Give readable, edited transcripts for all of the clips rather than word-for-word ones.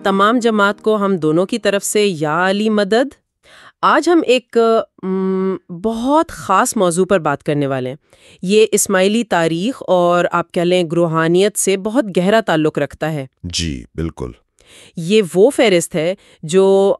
تمام جماعت کو ہم دونوں کی طرف سے یا علی مدد۔ آج ہم ایک بہت خاص موضوع پر بات کرنے والے ہیں۔ یہ اسماعیلی تاریخ اور آپ کہہ لیں روحانیت سے بہت گہرا تعلق رکھتا ہے۔ جی بالکل۔ یہ وہ فہرست ہے جو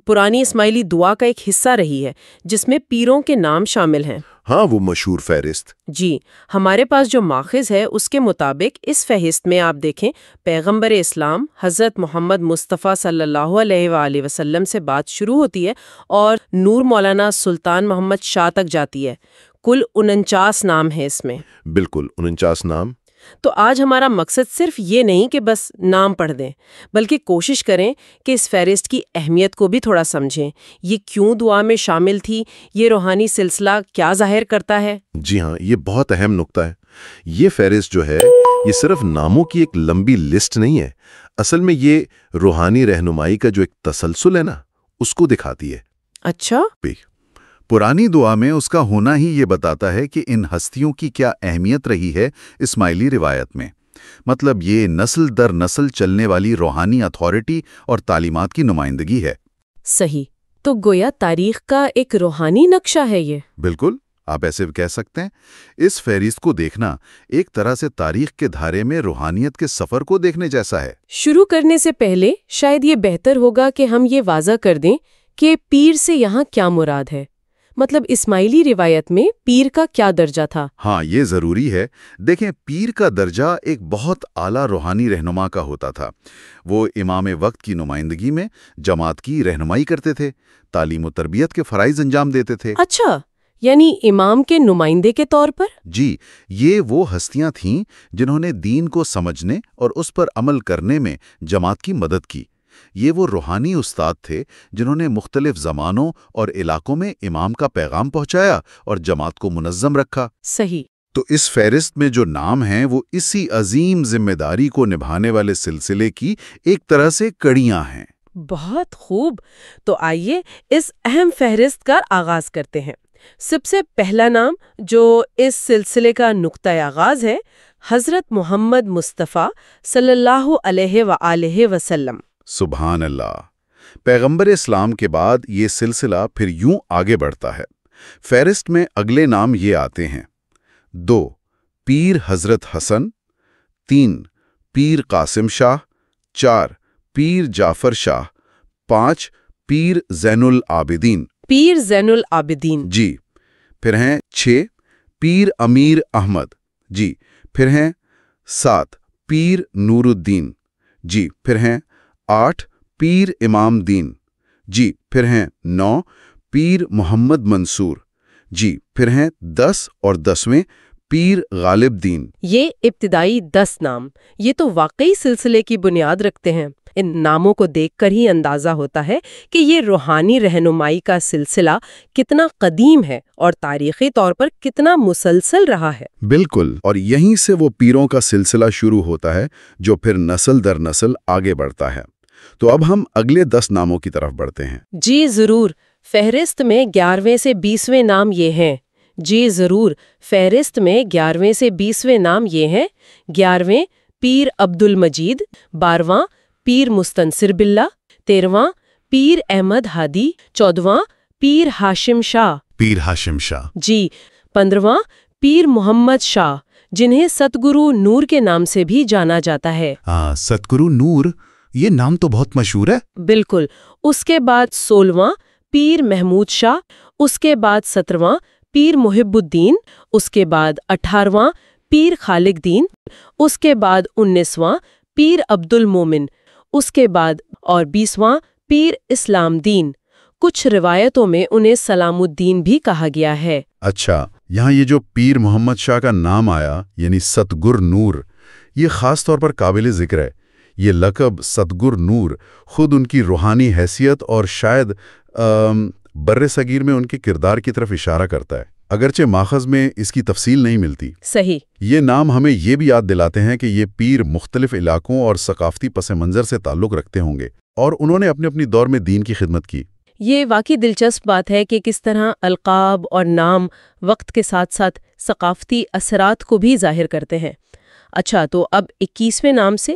پرانی اسماعیلی دعا کا ایک حصہ رہی ہے، جس میں پیروں کے نام شامل ہیں۔ ہاں، وہ مشہور فہرست۔ جی، ہمارے پاس جو ماخذ ہے اس کے مطابق اس فہرست میں آپ دیکھیں پیغمبر اسلام حضرت محمد مصطفیٰ صلی اللہ علیہ وآلہ وسلم سے بات شروع ہوتی ہے اور نور مولانا سلطان محمد شاہ تک جاتی ہے۔ کل 49 نام ہیں اس میں۔ بالکل 49 نام۔ تو آج ہمارا مقصد صرف یہ نہیں کہ بس نام پڑھ دیں، بلکہ کوشش کریں کہ اس فہرست کی اہمیت کو بھی تھوڑا سمجھیں۔ یہ کیوں دعا میں شامل تھی؟ یہ روحانی سلسلہ کیا ظاہر کرتا ہے؟ جی ہاں، یہ بہت اہم نقطہ ہے۔ یہ فہرست جو ہے یہ صرف ناموں کی ایک لمبی لسٹ نہیں ہے، اصل میں یہ روحانی رہنمائی کا جو ایک تسلسل ہے نا، اس کو دکھاتی ہے۔ اچھا، پرانی دعا میں اس کا ہونا ہی یہ بتاتا ہے کہ ان ہستیوں کی کیا اہمیت رہی ہے اسماعیلی روایت میں۔ مطلب یہ نسل در نسل چلنے والی روحانی اتھارٹی اور تعلیمات کی نمائندگی ہے۔ صحیح، تو گویا تاریخ کا ایک روحانی نقشہ ہے یہ۔ بالکل، آپ ایسے کہہ سکتے ہیں۔ اس فہرست کو دیکھنا ایک طرح سے تاریخ کے دھارے میں روحانیت کے سفر کو دیکھنے جیسا ہے۔ شروع کرنے سے پہلے شاید یہ بہتر ہوگا کہ ہم یہ واضح کر دیں کہ پیر سے یہاں کیا مراد ہے۔ مطلب اسماعیلی روایت میں پیر کا کیا درجہ تھا؟ ہاں، یہ ضروری ہے۔ دیکھیں، پیر کا درجہ ایک بہت اعلیٰ روحانی رہنما کا ہوتا تھا۔ وہ امام وقت کی نمائندگی میں جماعت کی رہنمائی کرتے تھے، تعلیم و تربیت کے فرائض انجام دیتے تھے۔ اچھا، یعنی امام کے نمائندے کے طور پر؟ جی، یہ وہ ہستیاں تھیں جنہوں نے دین کو سمجھنے اور اس پر عمل کرنے میں جماعت کی مدد کی۔ یہ وہ روحانی استاد تھے جنہوں نے مختلف زمانوں اور علاقوں میں امام کا پیغام پہنچایا اور جماعت کو منظم رکھا۔ صحیح۔ تو اس فہرست میں جو نام ہیں وہ اسی عظیم ذمہ داری کو نبھانے والے سلسلے کی ایک طرح سے کڑیاں ہیں۔ بہت خوب، تو آئیے اس اہم فہرست کا آغاز کرتے ہیں۔ سب سے پہلا نام جو اس سلسلے کا نقطۂ آغاز ہے، حضرت محمد مصطفیٰ صلی اللہ علیہ وآلہ وسلم۔ سبحان اللہ۔ پیغمبر اسلام کے بعد یہ سلسلہ پھر یوں آگے بڑھتا ہے۔ فہرست میں اگلے نام یہ آتے ہیں: 2 پیر حضرت حسن، 3 پیر قاسم شاہ، 4 پیر جعفر شاہ، 5 پیر زین العابدین۔ پیر زین العابدین، جی۔ پھر ہیں 6 پیر امیر احمد۔ جی۔ پھر ہیں 7 پیر نور الدین۔ جی۔ پھر ہیں 8 پیر امام دین۔ جی۔ پھر ہیں 9 پیر محمد منصور۔ جی۔ پھر ہیں 10 اور 10ویں پیر غالب دین۔ یہ ابتدائی 10 نام، یہ تو واقعی سلسلے کی بنیاد رکھتے ہیں۔ ان ناموں کو دیکھ کر ہی اندازہ ہوتا ہے کہ یہ روحانی رہنمائی کا سلسلہ کتنا قدیم ہے اور تاریخی طور پر کتنا مسلسل رہا ہے۔ بالکل، اور یہیں سے وہ پیروں کا سلسلہ شروع ہوتا ہے جو پھر نسل در نسل آگے بڑھتا ہے۔ تو اب ہم اگلے 10 ناموں کی طرف بڑھتے ہیں۔ جی ضرور، فہرست میں 11ویں سے 20ویں نام یہ ہیں۔ جی ضرور، فہرست میں 11ویں سے 20ویں نام یہ ہیں: 11ویں پیر عبد المجید، 12واں پیر مستنصر باللہ، 13واں پیر احمد ہادی، 14واں پیر ہاشم شاہ۔ پیر ہاشم شاہ۔ جی، 15واں پیر محمد شاہ، جنہیں ستگرو نور کے نام سے بھی جانا جاتا ہے۔ ستگرو نور، یہ نام تو بہت مشہور ہے۔ بالکل۔ اس کے بعد 16واں پیر محمود شاہ، اس کے بعد 17واں پیر محب الدین، اس کے بعد 18واں پیر خالق دین، اس کے بعد 19واں پیر عبد المومن، اس کے بعد اور 20واں پیر اسلام دین۔ کچھ روایتوں میں انہیں سلام الدین بھی کہا گیا ہے۔ اچھا، یہاں یہ جو پیر محمد شاہ کا نام آیا یعنی ستگر نور، یہ خاص طور پر قابل ذکر ہے۔ یہ لقب ستگر نور خود ان کی روحانی حیثیت اور شاید بر صغیر میں ان کے کردار کی طرف اشارہ کرتا ہے، اگرچہ ماخذ میں اس کی تفصیل نہیں ملتی۔ صحیح۔ یہ نام ہمیں یہ بھی یاد دلاتے ہیں کہ یہ پیر مختلف علاقوں اور ثقافتی پس منظر سے تعلق رکھتے ہوں گے اور انہوں نے اپنے دور میں دین کی خدمت کی۔ یہ واقعی دلچسپ بات ہے کہ کس طرح القاب اور نام وقت کے ساتھ ساتھ ثقافتی اثرات کو بھی ظاہر کرتے ہیں۔ اچھا، تو اب 21ویں نام سے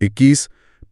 21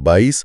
22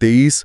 23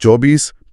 24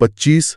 25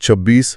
26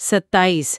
27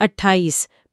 28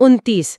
29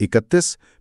31,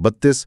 32,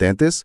33,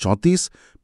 34,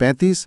35,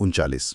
39।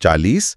40,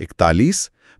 41,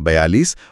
42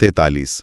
43।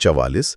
44,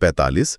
45,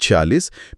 46,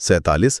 47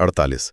48।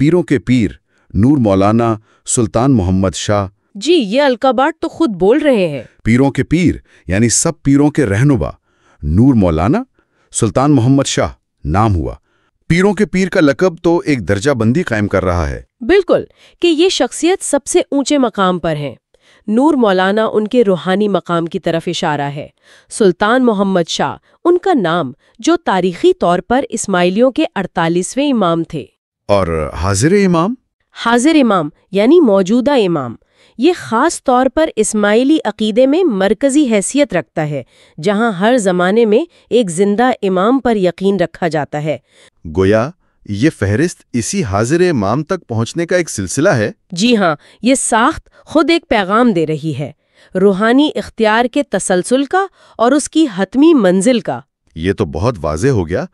پیروں کے پیر نور مولانا سلطان محمد شاہ۔ جی، یہ القابات تو خود بول رہے ہیں۔ پیروں کے پیر یعنی سب پیروں کے رہنما نور مولانا سلطان محمد شاہ نام ہوا۔ پیروں کے پیر کا لقب تو ایک درجہ بندی قائم کر رہا ہے۔ بالکل، کہ یہ شخصیت سب سے اونچے مقام پر ہیں۔ نور مولانا ان کے روحانی مقام کی طرف اشارہ ہے۔ سلطان محمد شاہ ان کا نام، جو تاریخی طور پر اسماعیلیوں کے 48ویں امام تھے۔ اور حاضر امام؟ حاضر امام یعنی موجودہ امام، یہ خاص طور پر اسماعیلی عقیدے میں مرکزی حیثیت رکھتا ہے، جہاں ہر زمانے میں ایک زندہ امام پر یقین رکھا جاتا ہے۔ گویا یہ فہرست اسی حاضر امام تک پہنچنے کا ایک سلسلہ ہے۔ جی ہاں، یہ ساخت خود ایک پیغام دے رہی ہے، روحانی اختیار کے تسلسل کا اور اس کی حتمی منزل کا۔ یہ تو بہت واضح ہو گیا۔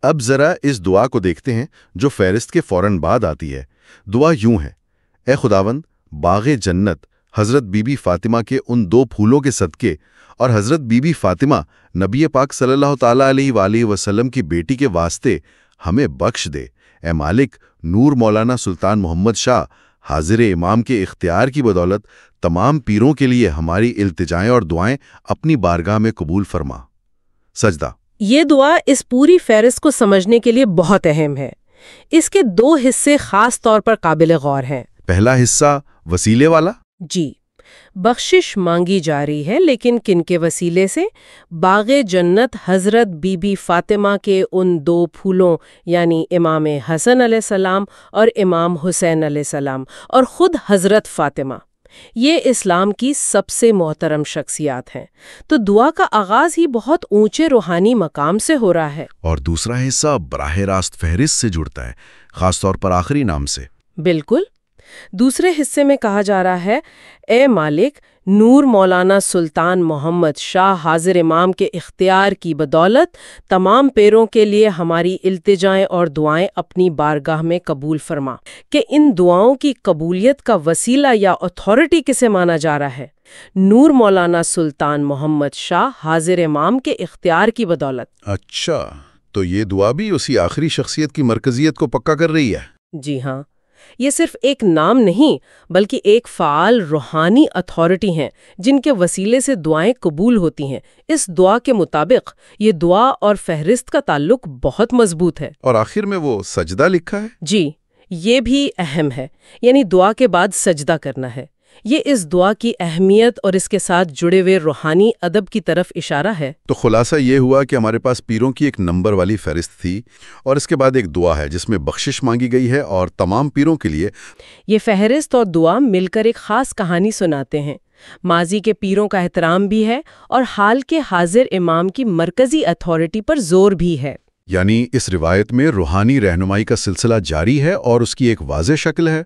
اب ذرا اس دعا کو دیکھتے ہیں جو فہرست کے فوراً بعد آتی ہے۔ دعا یوں ہے: اے خداوند، باغ جنت حضرت بی بی فاطمہ کے ان 2 پھولوں کے صدقے اور حضرت بی بی فاطمہ نبی پاک صلی اللہ تعالیٰ علیہ وآلہ وسلم کی بیٹی کے واسطے ہمیں بخش دے۔ اے مالک، نور مولانا سلطان محمد شاہ حاضر امام کے اختیار کی بدولت تمام پیروں کے لیے ہماری التجائیں اور دعائیں اپنی بارگاہ میں قبول فرما۔ سجدہ۔ یہ دعا اس پوری فہرست کو سمجھنے کے لیے بہت اہم ہے۔ اس کے 2 حصے خاص طور پر قابل غور ہیں۔ پہلا حصہ وسیلے والا۔ جی، بخشش مانگی جا رہی ہے، لیکن کن کے وسیلے سے؟ باغ جنت حضرت بی بی فاطمہ کے ان 2 پھولوں یعنی امام حسن علیہ السلام اور امام حسین علیہ السلام، اور خود حضرت فاطمہ۔ یہ اسلام کی سب سے محترم شخصیات ہیں، تو دعا کا آغاز ہی بہت اونچے روحانی مقام سے ہو رہا ہے۔ اور دوسرا حصہ براہ راست فہرست سے جڑتا ہے، خاص طور پر آخری نام سے۔ بالکل، دوسرے حصے میں کہا جا رہا ہے: اے مالک، نور مولانا سلطان محمد شاہ حاضر امام کے اختیار کی بدولت تمام پیروں کے لیے ہماری التجائیں اور دعائیں اپنی بارگاہ میں قبول فرما۔ کہ ان دعاؤں کی قبولیت کا وسیلہ یا اتھارٹی کسے مانا جا رہا ہے؟ نور مولانا سلطان محمد شاہ حاضر امام کے اختیار کی بدولت۔ اچھا، تو یہ دعا بھی اسی آخری شخصیت کی مرکزیت کو پکا کر رہی ہے۔ جی ہاں، یہ صرف ایک نام نہیں بلکہ ایک فعال روحانی اتھارٹی ہیں جن کے وسیلے سے دعائیں قبول ہوتی ہیں۔ اس دعا کے مطابق یہ دعا اور فہرست کا تعلق بہت مضبوط ہے۔ اور آخر میں وہ سجدہ لکھا ہے۔ جی، یہ بھی اہم ہے، یعنی دعا کے بعد سجدہ کرنا ہے۔ یہ اس دعا کی اہمیت اور اس کے ساتھ جڑے ہوئے روحانی ادب کی طرف اشارہ ہے۔ تو خلاصہ یہ ہوا کہ ہمارے پاس پیروں کی ایک نمبر والی فہرست تھی، اور اس کے بعد ایک دعا ہے جس میں بخشش مانگی گئی ہے، اور تمام پیروں کے لیے یہ فہرست اور دعا مل کر ایک خاص کہانی سناتے ہیں۔ ماضی کے پیروں کا احترام بھی ہے اور حال کے حاضر امام کی مرکزی اتھارٹی پر زور بھی ہے۔ یعنی اس روایت میں روحانی رہنمائی کا سلسلہ جاری ہے اور اس کی ایک واضح شکل ہے۔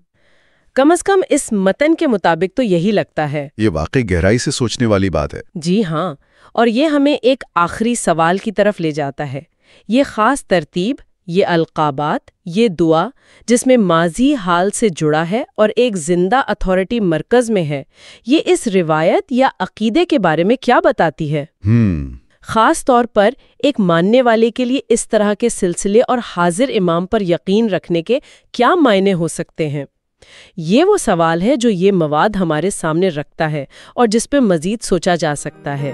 کم از کم اس متن کے مطابق تو یہی لگتا ہے۔ یہ واقعی گہرائی سے سوچنے والی بات ہے۔ جی ہاں، اور یہ ہمیں ایک آخری سوال کی طرف لے جاتا ہے۔ یہ خاص ترتیب، یہ القابات، یہ دعا جس میں ماضی حال سے جڑا ہے اور ایک زندہ اتھارٹی مرکز میں ہے، یہ اس روایت یا عقیدے کے بارے میں کیا بتاتی ہے؟ خاص طور پر ایک ماننے والے کے لیے اس طرح کے سلسلے اور حاضر امام پر یقین رکھنے کے کیا معنی ہو سکتے ہیں؟ یہ وہ سوال ہے جو یہ مواد ہمارے سامنے رکھتا ہے اور جس پہ مزید سوچا جا سکتا ہے۔